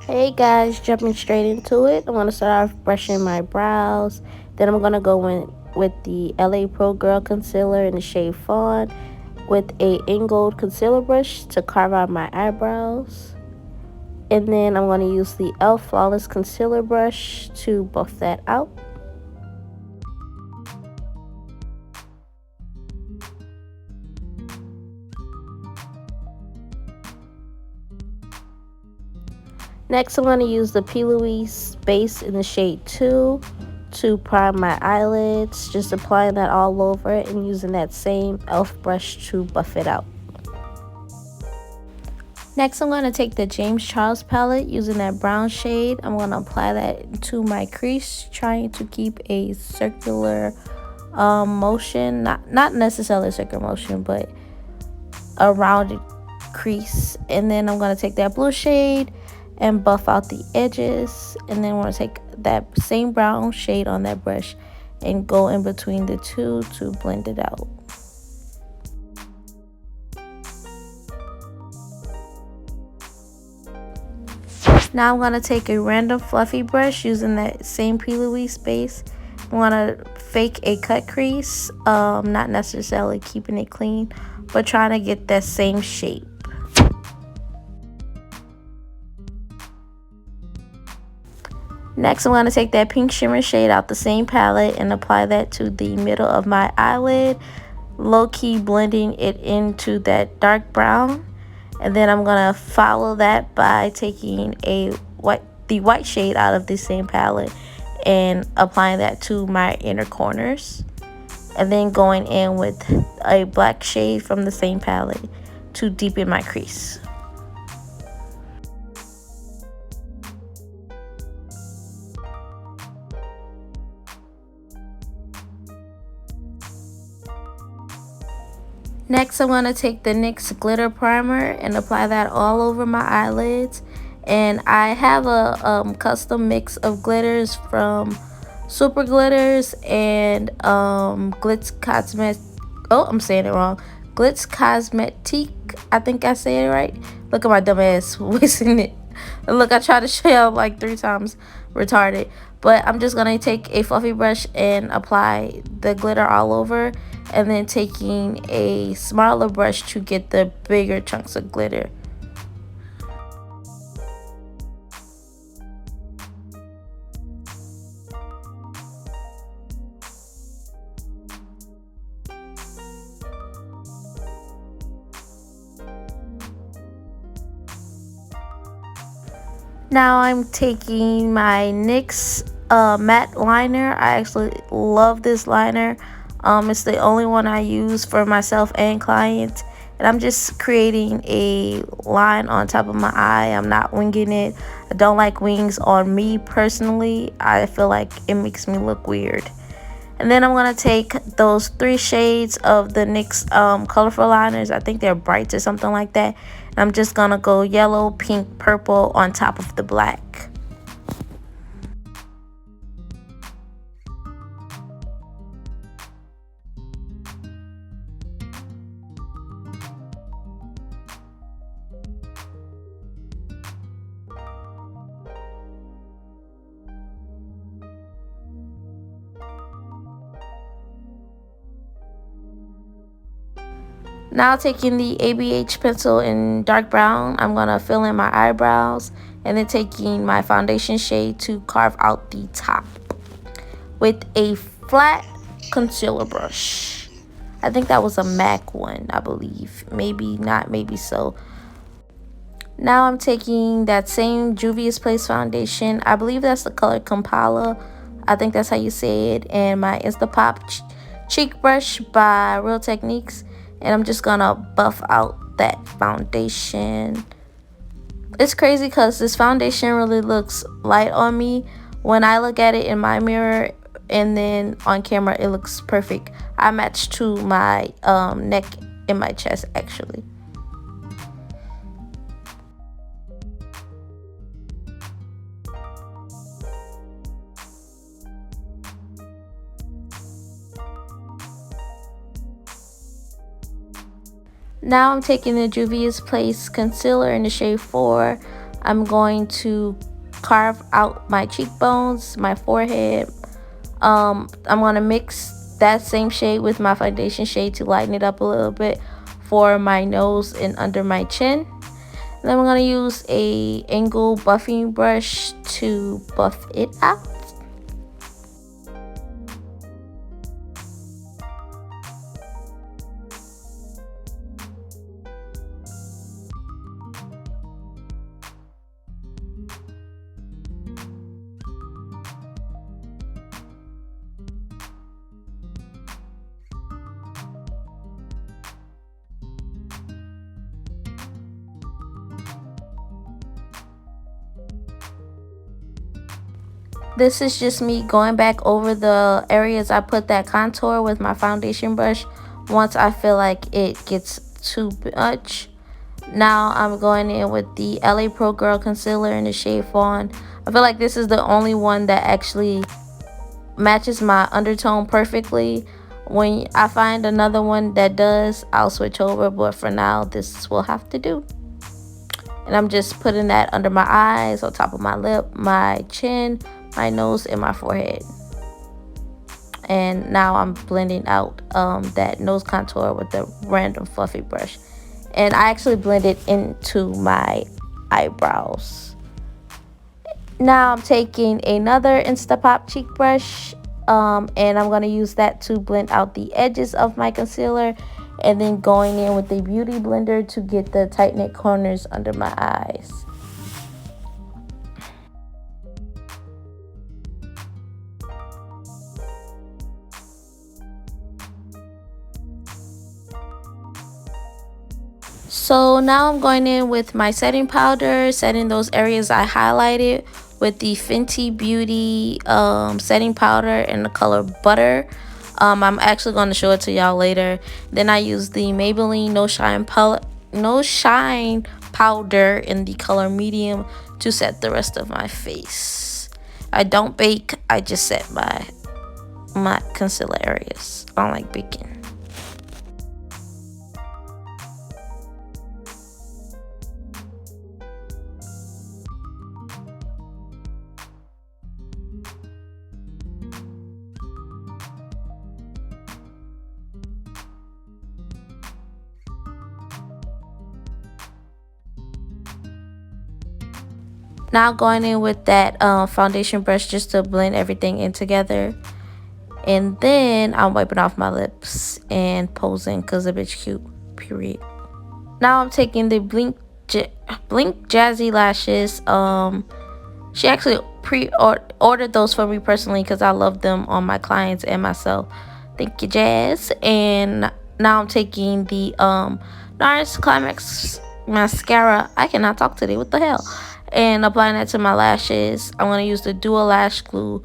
Hey guys, jumping straight into it. I'm gonna start off brushing my brows. Then I'm gonna go in with the LA Pro Girl concealer in the shade Fawn with a Ingold concealer brush to carve out my eyebrows. And then I'm gonna use the e.l.f. Flawless concealer brush to buff that out. Next, I'm going to use the P. Louise base in the shade 2 to prime my eyelids. Just applying that all over it and using that same e.l.f. brush to buff it out. Next, I'm going to take the James Charles palette using that brown shade. I'm going to apply that to my crease, trying to keep a circular motion. Not necessarily a circular motion, but a rounded crease. And then I'm going to take that blue shade and buff out the edges, and then we're going to take that same brown shade on that brush and go in between the two to blend it out. Now I'm going to take a random fluffy brush using that same P. Louise base. I'm going to fake a cut crease, not necessarily keeping it clean, but trying to get that same shape. Next, I'm going to take that pink shimmer shade out the same palette and apply that to the middle of my eyelid, low-key blending it into that dark brown. And then I'm going to follow that by taking the white shade out of the same palette and applying that to my inner corners. And then going in with a black shade from the same palette to deepen my crease. Next, I'm going to take the NYX glitter primer and apply that all over my eyelids. And I have a custom mix of glitters from Super Glitters and Glitz Cosmetic. Oh, I'm saying it wrong. Glitz Cosmetic. I think I say it right. Look at my dumb ass wasting it. Look, I tried to show y'all like 3 times. Retarded. But I'm just going to take a fluffy brush and apply the glitter all over. And then taking a smaller brush to get the bigger chunks of glitter. Now I'm taking my NYX matte liner. I actually love this liner. It's the only one I use for myself and clients. And I'm just creating a line on top of my eye. I'm not winging it. I don't like wings on me personally. I feel like it makes me look weird. And then I'm going to take those 3 shades of the NYX colorful liners. I think they're brights or something like that. And I'm just going to go yellow, pink, purple on top of the black. Now taking the ABH pencil in dark brown, I'm going to fill in my eyebrows and then taking my foundation shade to carve out the top with a flat concealer brush. I think that was a MAC one, I believe. Maybe not, maybe so. Now I'm taking that same Juvia's Place foundation. I believe that's the color Kampala. I think that's how you say it. And my Instapop cheek brush by Real Techniques. And I'm just gonna buff out that foundation. It's crazy because this foundation really looks light on me. When I look at it in my mirror and then on camera, it looks perfect. I match to my neck and my chest actually. Now I'm taking the Juvia's Place concealer in the shade 4. I'm going to carve out my cheekbones, my forehead. I'm gonna mix that same shade with my foundation shade to lighten it up a little bit for my nose and under my chin. And then I'm gonna use a angle buffing brush to buff it out. This is just me going back over the areas I put that contour with my foundation brush once I feel like it gets too much. Now I'm going in with the LA Pro Girl Concealer in the shade Fawn. I feel like this is the only one that actually matches my undertone perfectly. When I find another one that does, I'll switch over, but for now this will have to do. And I'm just putting that under my eyes, on top of my lip, my chin, my nose, and my forehead. And now I'm blending out that nose contour with the random fluffy brush. And I actually blend it into my eyebrows. Now I'm taking another Instapop cheek brush, and I'm going to use that to blend out the edges of my concealer, and then going in with a beauty blender to get the tight knit corners under my eyes. So now I'm going in with my setting powder, setting those areas I highlighted with the Fenty Beauty setting powder in the color Butter. I'm actually going to show it to y'all later. Then I use the Maybelline No Shine powder in the color Medium to set the rest of my face. I don't bake, I just set my concealer areas. I don't like baking. Now going in with that foundation brush just to blend everything in together. And then I'm wiping off my lips and posing because the bitch cute, period. Now I'm taking the Blink Jazzy lashes. She actually ordered those for me personally because I love them on my clients and myself. Thank you, Jazz. And now I'm taking the NARS Climax mascara. I cannot talk today. What the hell? And applying that to my lashes. I'm going to use the Dual Lash Glue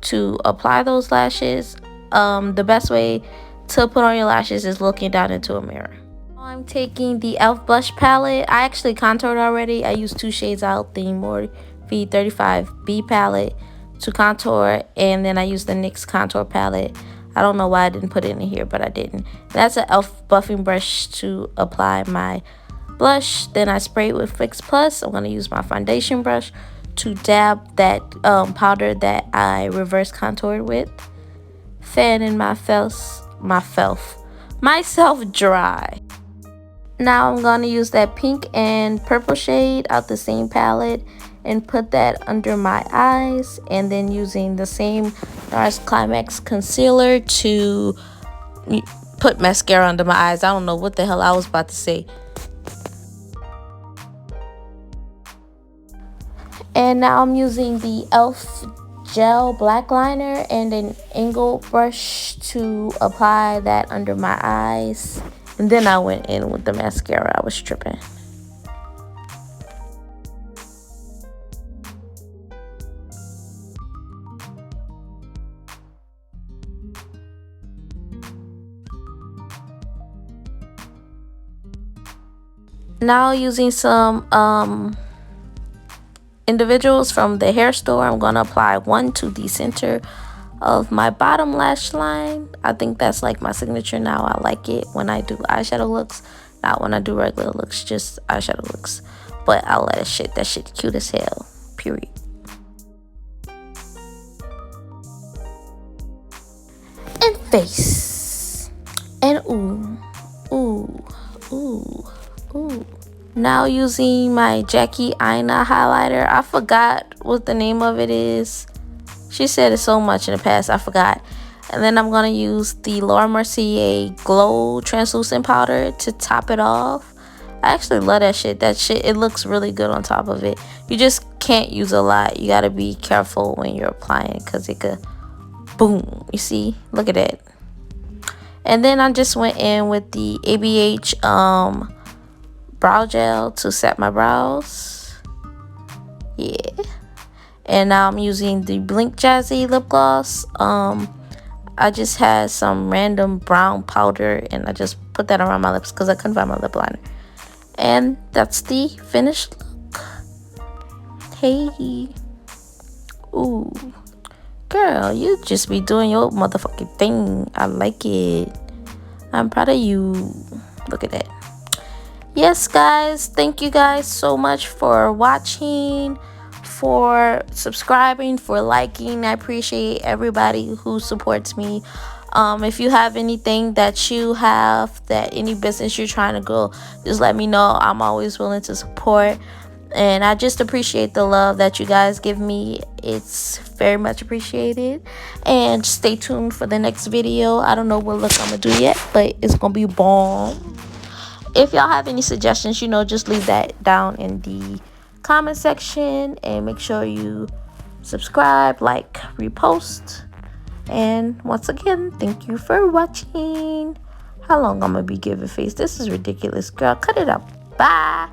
to apply those lashes. The best way to put on your lashes is looking down into a mirror. I'm taking the e.l.f. blush palette. I actually contoured already. I used 2 shades out, the Morphe 35B palette to contour, and then I used the NYX contour palette. I don't know why I didn't put it in here, but I didn't. That's an e.l.f. buffing brush to apply my blush. Then I spray it with Fix Plus. I'm going to use my foundation brush to dab that powder that I reverse contoured with. Fanning myself dry. Now I'm going to use that pink and purple shade out the same palette and put that under my eyes, and then using the same NARS Climax concealer to put mascara under my eyes. I don't know what the hell I was about to say. And now I'm using the e.l.f. gel black liner and an angle brush to apply that under my eyes. And then I went in with the mascara. I was tripping. Now using some individuals from the hair store, I'm going to apply one to the center of my bottom lash line. I think that's like my signature now. I like it when I do eyeshadow looks, not when I do regular looks, just eyeshadow looks. But I love that shit. That shit cute as hell. Period. And face. And ooh. Now using my Jackie Aina highlighter. I forgot what the name of it is. She said it so much in the past, I forgot. And then I'm going to use the Laura Mercier Glow Translucent Powder to top it off. I actually love that shit. That shit, it looks really good on top of it. You just can't use a lot. You got to be careful when you're applying because it could boom. You see? Look at that. And then I just went in with the ABH brow gel to set my brows. Yeah. And now I'm using the Blink Jazzy lip gloss. I just had some random brown powder and I just put that around my lips because I couldn't find my lip liner. And that's the finished look. Hey. Ooh. Girl, you just be doing your motherfucking thing. I like it. I'm proud of you. Look at that. Yes, guys. Thank you guys so much for watching, for subscribing, for liking. I appreciate everybody who supports me. If you have anything that you have, that any business you're trying to grow, just let me know. I'm always willing to support. And I just appreciate the love that you guys give me. It's very much appreciated. And stay tuned for the next video. I don't know what look I'm going to do yet, but it's going to be bomb. If y'all have any suggestions, you know, just leave that down in the comment section. And make sure you subscribe, like, repost. And once again, thank you for watching. How long I'm going to be giving face? This is ridiculous, girl. Cut it up. Bye.